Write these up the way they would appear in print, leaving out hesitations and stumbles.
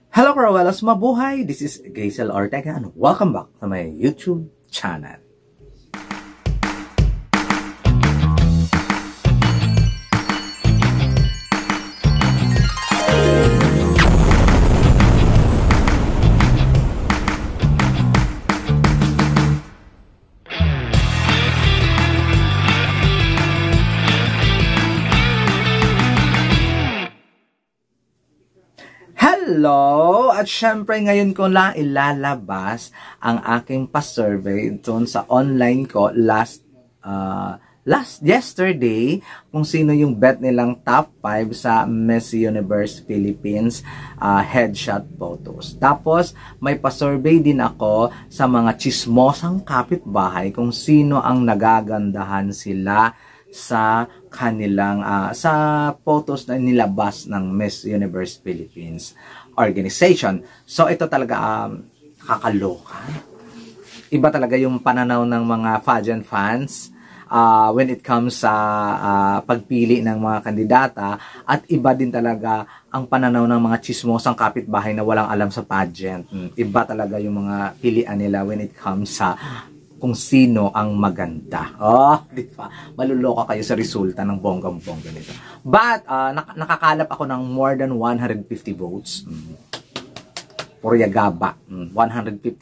Hello Carawelas, mabuhay! This is Gaisel Ortega and welcome back to my YouTube channel. Hello! At syempre ngayon ko lang ilalabas ang aking pa-survey doon sa online ko yesterday kung sino yung bet nilang top 5 sa Miss Universe Philippines headshot photos. Tapos may pa-survey din ako sa mga chismosang kapitbahay kung sino ang nagagandahan sila sa kanilang sa photos na nilabas ng Miss Universe Philippines organization. So ito talaga kakaloka. Iba talaga yung pananaw ng mga pageant fans when it comes sa pagpili ng mga kandidata, at iba din talaga ang pananaw ng mga chismosang kapitbahay na walang alam sa pageant. Iba talaga yung mga pilian nila when it comes sa kung sino ang maganda. Oh, di ba? Maluloka kayo sa resulta ng bonggang-bongga nito. But, nakakalap ako ng more than 150 votes. Puryagaba. 150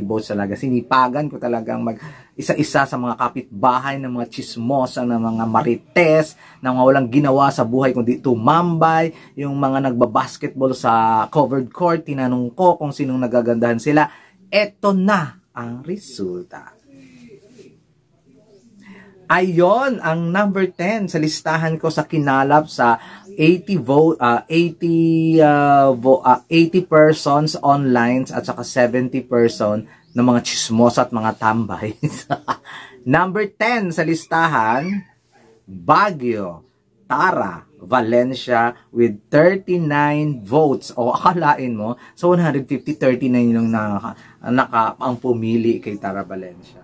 votes talaga. Sinipagan ko talagang isa-isa sa mga kapitbahay ng mga chismosa, ng mga marites, na mga walang ginawa sa buhay kundi tumambay, yung mga nagbabasketball sa covered court, tinanong ko kung sinong nagagandahan sila. Eto na ang resulta. Ayon ang number 10 sa listahan ko sa kinalap sa 80 persons online at saka 70 person ng mga chismosa at mga tambay. Number 10 sa listahan, Baguio, Tara, Valencia with 39 votes. O akalain mo, sa 150, 39 yung ang pumili kay Tara Valencia.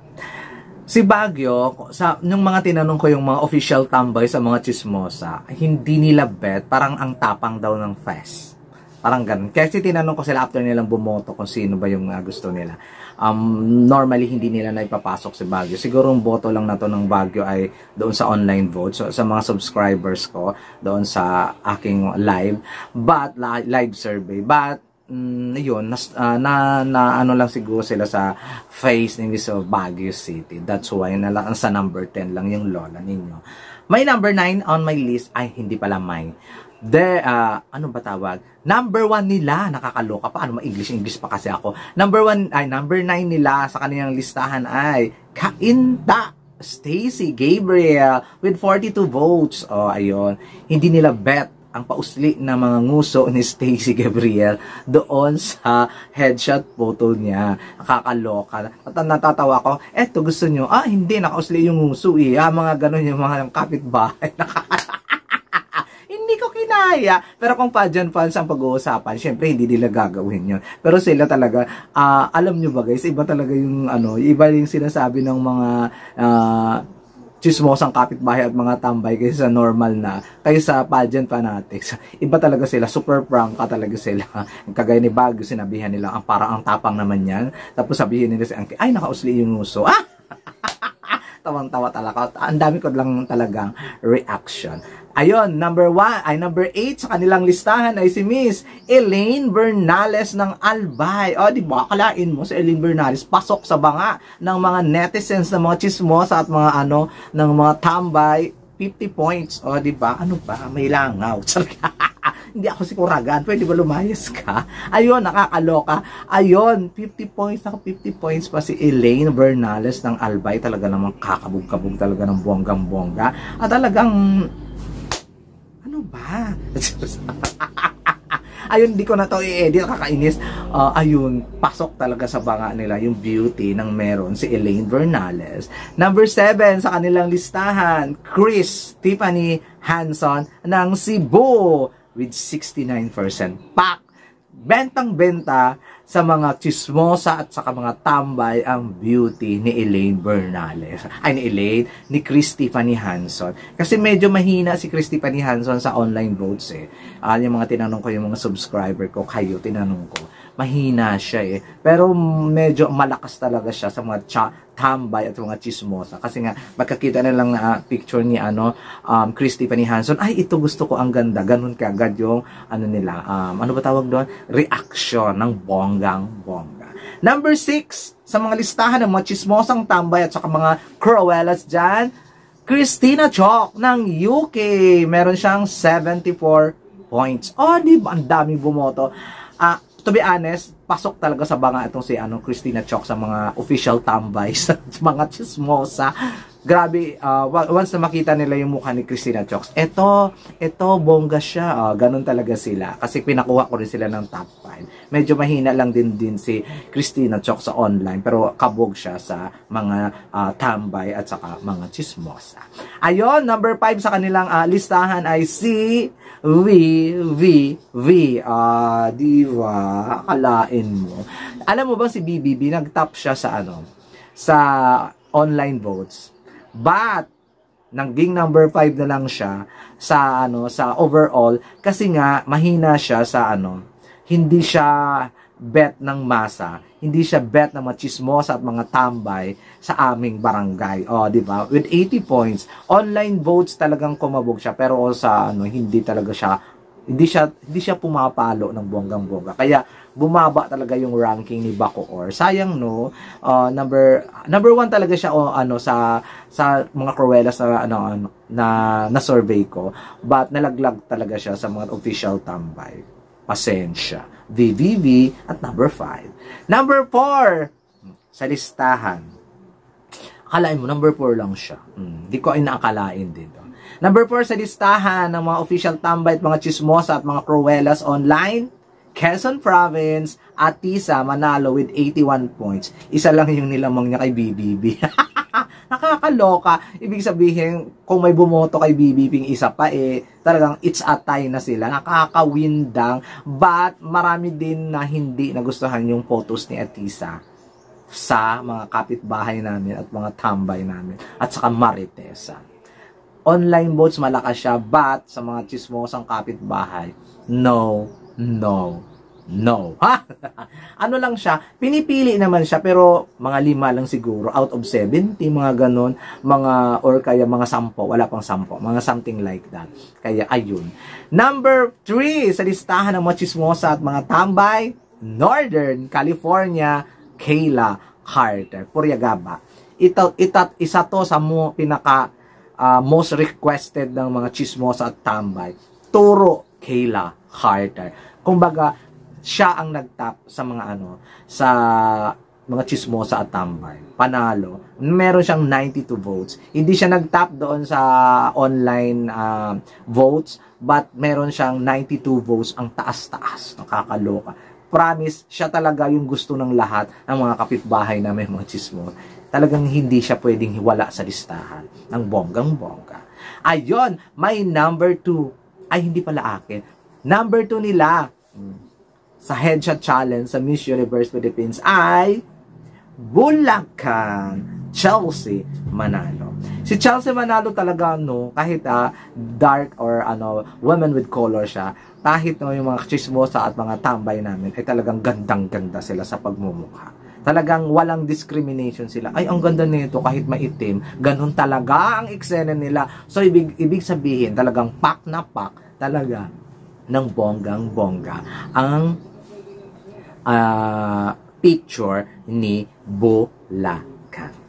Si Baguio, nung mga tinanong ko yung mga official tambay sa mga chismosa, hindi nila bet, parang ang tapang daw ng fest. Parang ganun. Kasi tinanong ko sila after nilang bumoto kung sino ba yung gusto nila. Normally, hindi nila na ipapasok si Baguio. Siguro yung boto lang na to ng Baguio ay doon sa online vote. So, sa mga subscribers ko, doon sa aking live survey. But, yun, ano lang siguro sila sa face ni Miss Baguio City. That's why sa number 10 lang yung lola ninyo. May number 9 on my list. Ay, hindi pala mine. Ano ba tawag? Number 1 nila, nakakaloka pa. Ano, English pa kasi ako. Number 9 nila sa kanilang listahan ay Kainta Stacy Gabriel with 42 votes. Oh, ayun. Hindi nila bet ang pausli na mga nguso ni Stacy Gabriel doon sa headshot photo niya. Nakakaloka. Natatawa ko, eto gusto nyo, hindi, nakausli yung nguso mga ganun yung mga kapitbahay. Hindi ko kinaya. Pero kung pageant fans ang pag-uusapan, syempre hindi nila gagawin yun. Pero sila talaga, alam nyo ba guys, iba talaga yung iba yung sinasabi ng mga chismosang kapitbahay at mga tambay kaysa sa normal na, kaysa pageant fanatics. Iba talaga sila, super prangka talaga sila. Kagaya ni Baguio, sinabihan nila, parang ang tapang naman yan. Tapos sabihin nila si Angki, ay nakausli yung uso. Tawang-tawa talaga. Ang dami ko lang talagang reaction. Ayun, number 8 sa kanilang listahan ay si Miss Elaine Bernales ng Albay. O, di ba? Akalain mo si Elaine Bernales pasok sa banga ng mga netizens, ng mga chismosa at mga ng mga tambay. 50 points. O, di ba? Ano ba? May langaw. Hindi ako sikuragan. Pwede ba lumayas ka? Ayun, nakakaloka. Ayun, 50 points. Naka 50 points pa si Elaine Bernales ng Albay. Talaga namang kakabog-kabog talaga ng bonggang-bongga. At talagang ano ba? Ayun, di ko na to i-edit, nakakainis. Ayun, pasok talaga sa banga nila yung beauty ng meron si Elaine Bernales. Number 7 sa kanilang listahan, Chris Tiffany Hanson ng Cebu with 69%. Pak! bentang-benta sa mga chismosa at saka mga tambay ang beauty ni Elaine Bernales. Ay, ni Christy Fanny Hanson. Kasi medyo mahina si Christy Fanny Hanson sa online votes eh. Yung mga tinanong ko, yung mga subscriber ko, kayo, tinanong ko. Mahina siya eh. Pero medyo malakas talaga siya sa mga tambay at mga chismosa. Kasi nga, magkakita na lang na picture ni Christy Fanny Hanson. Ay, ito gusto ko, ang ganda. Ganun kagad yung nila. Ano ba tawag doon? Reaction ng bonggang-bongga. Number 6, sa mga listahan ng mga chismosang tambay at saka mga cruelas dyan, Christina Chok ng UK. Meron siyang 74 points. Oh, di ba? Ang dami bumoto. To be honest, pasok talaga sa banga itong si Christina Chok sa mga official tambay, sa mga chismosa. Grabe, once na makita nila yung mukha ni Christina Chok, ito, bongga siya. Ganun talaga sila. Kasi pinakuha ko rin sila ng top 5. Medyo mahina lang din si Christina Chok sa online, pero kabog siya sa mga tambay at saka mga chismosa. Ayun, number 5 sa kanilang listahan ay si diva, akalain mo. Alam mo ba si BBB, nag-top siya sa sa online votes. But naging number 5 na lang siya sa sa overall kasi nga mahina siya sa hindi siya bet ng masa, hindi siya bet ng mga chismosa at mga tambay sa aming barangay. Di ba? With 80 points, online votes talagang kumabog siya, pero sa hindi talaga siya hindi siya pumapalo ng bonggang-bongga. Kaya bumaba talaga yung ranking ni Bacoor. Sayang no, number 1 talaga siya sa mga cruelas na survey ko, but nalaglag talaga siya sa mga official tambay. Pasensya. VVV at number 5. Number 4 sa listahan. Akalain mo number 4 lang siya. Hindi ko inaakalain din. Number 4 sa listahan ng mga official tambay at mga chismosa at mga cruelas online, Quezon Province, Atisa Manalo with 81 points. Isa lang yung nilamang niya kay BBB. Nakakaloka. Ibig sabihin, kung may bumoto kay BBB isa pa, talagang it's a tie na sila. Nakakawindang. But marami din na hindi nagustuhan yung photos ni Atisa sa mga kapitbahay namin at mga tambay namin at saka Maritesa. Online votes malakas siya, but sa mga chismosang kapitbahay, no. Ha? Ano lang siya, pinipili naman siya, pero mga 5 lang siguro, out of 70, mga ganon, or kaya mga 10, wala pang 10, mga something like that. Kaya ayun. Number 3 sa listahan ng mga chismosa at mga tambay, Northern California, Kayla Carter, Puriagaba. Isa to sa pinaka most requested ng mga chismosa at tambay. Turo Kayla Carter. Kumbaga, siya ang nagtap sa mga sa mga chismosa at tambay. Panalo. Meron siyang 92 votes. Hindi siya nagtap doon sa online votes, but meron siyang 92 votes. Ang taas-taas. Nakakaloka. Promise, siya talaga yung gusto ng lahat ng mga kapitbahay na may mga chismosa. Talagang hindi siya pwedeng hiwala sa listahan ng bonggang-bongga. Ayun, may number 2. Ay, hindi pala akin. Number 2 nila sa headshot challenge sa Miss Universe Philippines ay Bulacan, Chelsea Manalo. Si Chelsea Manalo talaga, kahit dark or women with color siya, kahit yung mga chismosa at mga tambay namin, ay talagang gandang-ganda sila sa pagmumukha. Talagang walang discrimination sila. Ay, ang ganda nito kahit maitim. Ganun talaga ang eksena nila. So, ibig sabihin, talagang pak na pak talaga ng bonggang-bongga ang picture ni Bulacan.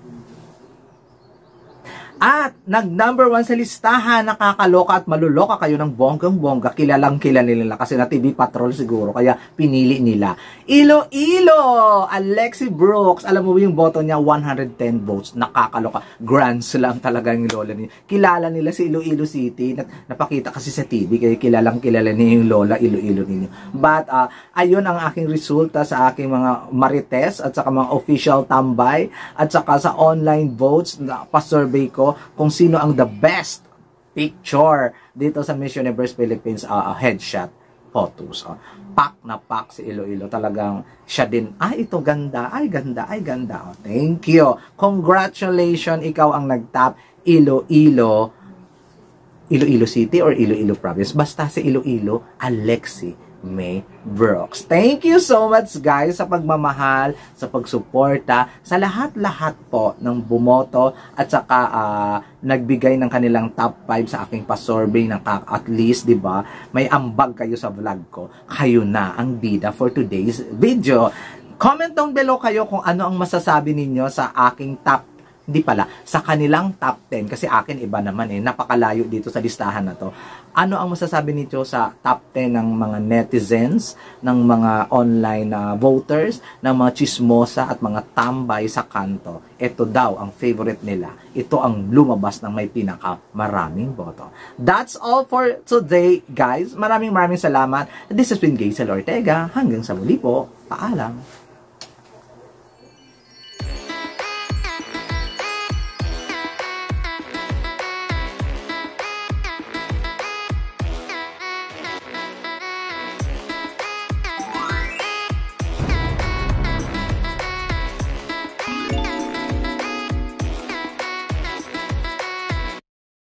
At nag-number 1 sa listahan, nakakaloka at maluloka kayo ng bonggang-bongga. Kilalang nila kasi na TV Patrol siguro, kaya pinili nila. Iloilo, Alexi Brooks. Alam mo yung boto niya, 110 votes. Nakakaloka. Grand slam talaga yung lola niya. Kilala nila si Iloilo City. Napakita kasi sa TV, kaya kilala niya yung lola Iloilo ninyo. But, ayun ang aking resulta sa aking mga marites at saka mga official tambay at saka sa online votes na pa-survey ko kung sino ang the best picture dito sa Miss Universe Philippines headshot photos. Pak na pak si Iloilo. Talagang siya din, ito ganda, ganda, ganda. Thank you. Congratulations, ikaw ang nag-top Iloilo City or Iloilo Province. Basta si Iloilo, Alexi May Brooks. Thank you so much guys sa pagmamahal, sa pagsuporta, sa lahat-lahat po ng bumoto at saka nagbigay ng kanilang top 5 sa aking pa-survey ng at least, 'di ba? May ambag kayo sa vlog ko. Kayo na ang bida for today's video. Comment down below kayo kung ano ang masasabi ninyo sa aking hindi pala, sa kanilang top 10. Kasi akin iba naman napakalayo dito sa listahan na to. Ano ang masasabi nito sa top 10 ng mga netizens, ng mga online voters, ng mga chismosa at mga tambay sa kanto? Ito daw ang favorite nila. Ito ang lumabas ng may pinakamaraming boto. That's all for today, guys. Maraming salamat. This has been Gaisel Ortega. Hanggang sa muli po. Paalam.